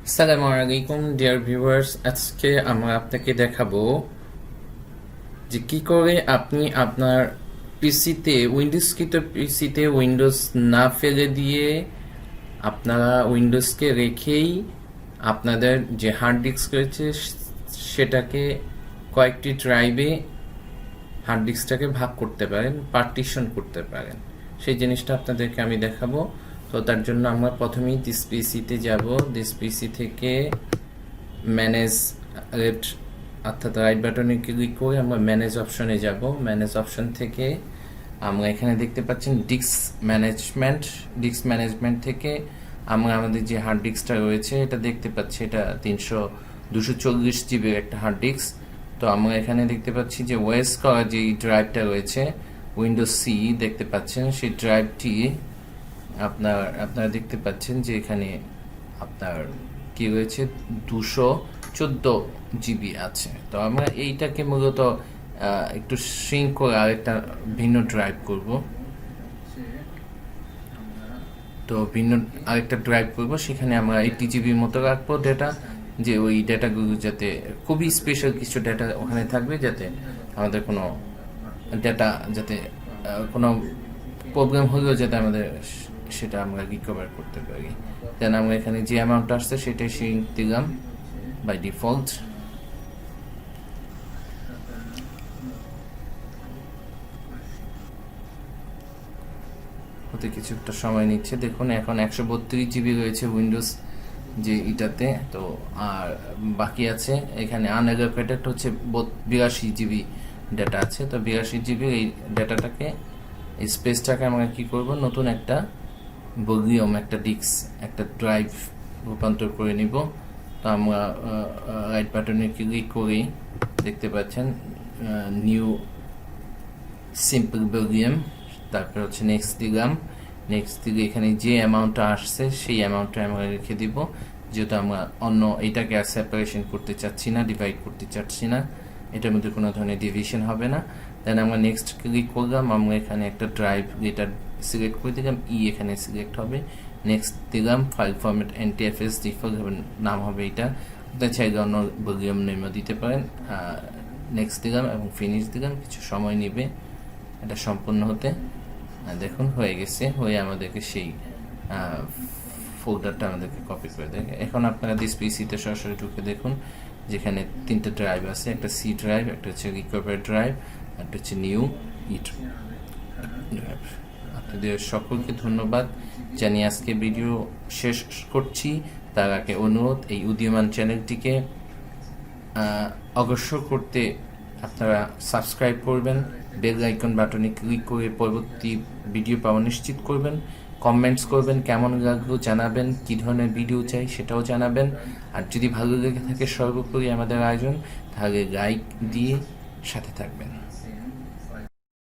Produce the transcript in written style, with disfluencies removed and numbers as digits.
আসসালামু আলাইকুম dear viewers, আজকে আমরা আপনাকে দেখাবো যে কি করে আপনি আপনার পিসিতে উইন্ডোজকৃত পিসিতে উইন্ডোজ না ফেলে দিয়ে আপনারা উইন্ডোজকে রেখেই আপনাদের যে হার্ড ডিস্ক রয়েছে সেটাকে কয়েকটি ড্রাইভে হার্ড ডিস্কটাকে ভাগ করতে পারেন, পার্টিশন করতে পারেন। সেই জিনিসটা আপনাদেরকে আমি দেখাবো। তো তার জন্য আমরা প্রথমেই দিস পিসিতে যাব। দিস পিসি থেকে ম্যানেজ অর্থাৎ রাইট বাটনে ক্লিক করে আমরা ম্যানেজ অপশনে যাব। ম্যানেজ অপশন থেকে আমরা এখানে দেখতে পাচ্ছেন ডিস্ক ম্যানেজমেন্ট থেকে আমরা আমাদের যে হার্ড ডিস্কটা রয়েছে এটা দেখতে পাচ্ছি। এটা 240 জিবির একটা হার্ড ডিস্ক। তো আমরা এখানে দেখতে পাচ্ছি যে ওয়েস করা যে ড্রাইভটা রয়েছে উইন্ডোজ সি দেখতে পাচ্ছেন, সেই ড্রাইভটি আপনারা দেখতে পাচ্ছেন যে এখানে আপনার কি রয়েছে 214 জিবি আছে। তো আমরা এইটাকে মূলত একটু শ্রিঙ্ক করে আরেকটা ভিন্ন ড্রাইভ করব। তো ভিন্ন আরেকটা ড্রাইভ করব, সেখানে আমরা 80 জিবির মতো রাখবো ডেটা, যে ওই ডেটাগুলো যাতে খুবই স্পেশাল কিছু ডেটা ওখানে থাকবে, যাতে আমাদের কোনো ডেটা যাতে কোনো প্রবলেম হলেও যাতে আমাদের সেটা আমরা রিকভার করতে পারি। দেন আমরা এখানে যে অ্যামাউন্ট আসছে সেটাই শ্রিঙ্ক দিলাম বাই ডিফল্ট। হতে কিছুটা সময় নিচ্ছে। দেখুন এখন 132 জিবি রয়েছে উইন্ডোজ যে এটাতে। তো আর বাকি আছে এখানে আনএলোকেটেড হচ্ছে 82 জিবি ডেটা আছে। তো 82 জিবি এই ডেটাটাকে এই স্পেসটাকে আমরা কি করব, নতুন একটা ভলিউম একটা ডিস্ক একটা ড্রাইভ রূপান্তর করে নিব। তো আমরা রাইট বাটনে ক্লিক করেই দেখতে পাচ্ছেন নিউ সিম্পল ভলিউম, তারপর হচ্ছে নেক্সট দিলাম। নেক্সট দিলে এখানে যে অ্যামাউন্টটা আসছে সেই অ্যামাউন্টটা আমরা রেখে দিব, যেহেতু আমরা অন্য এইটাকে আর সেপারেশন করতে চাচ্ছি না, ডিভাইড করতে চাচ্ছি না, এটার মধ্যে কোনো ধরনের ডিভিশন হবে না। দেন আমরা নেক্সট ক্লিক করলাম, আমরা এখানে একটা ড্রাইভ এটা সিলেক্ট করে দিলাম, এখানে সিলেক্ট হবে। নেক্সট দিলাম, ফাইল ফরম্যাট NTFS ডিফল্ট নাম হবে এটা, আপনার চাইলে অন্য ভলিউম নেমও দিতে পারেন। নেক্সট দিলাম এবং ফিনিশ দিলাম। কিছু সময় নেবে এটা সম্পূর্ণ হতে। দেখুন হয়ে গেছে, হয়ে আমাদেরকে সেই ফোল্ডারটা আমাদেরকে কপি করে দেয়। এখন আপনারা দিস পিসিতে সরাসরি ঢুকে দেখুন, যেখানে 3টা ড্রাইভ আছে, একটা সি ড্রাইভ, একটা হচ্ছে রিকভার ড্রাইভ, একটা হচ্ছে নিউ ড্রাইভ। আপনাদের সকলকে ধন্যবাদ জানিয়ে আজকে ভিডিও শেষ করছি। তার আগে অনুরোধ, এই উদীয়মান চ্যানেলটিকে অগ্রসর করতে আপনারা সাবস্ক্রাইব করবেন, বেল আইকন বাটনে ক্লিক করে পরবর্তী ভিডিও পাওয়া নিশ্চিত করবেন, কমেন্টস করবেন, কেমন লাগলো জানাবেন, কী ধরনের ভিডিও চাই সেটাও জানাবেন। আর যদি ভালো লেগে থাকে সর্বোপরি আমাদের আয়োজন, তাহলে লাইক দিয়ে সাথে থাকবেন।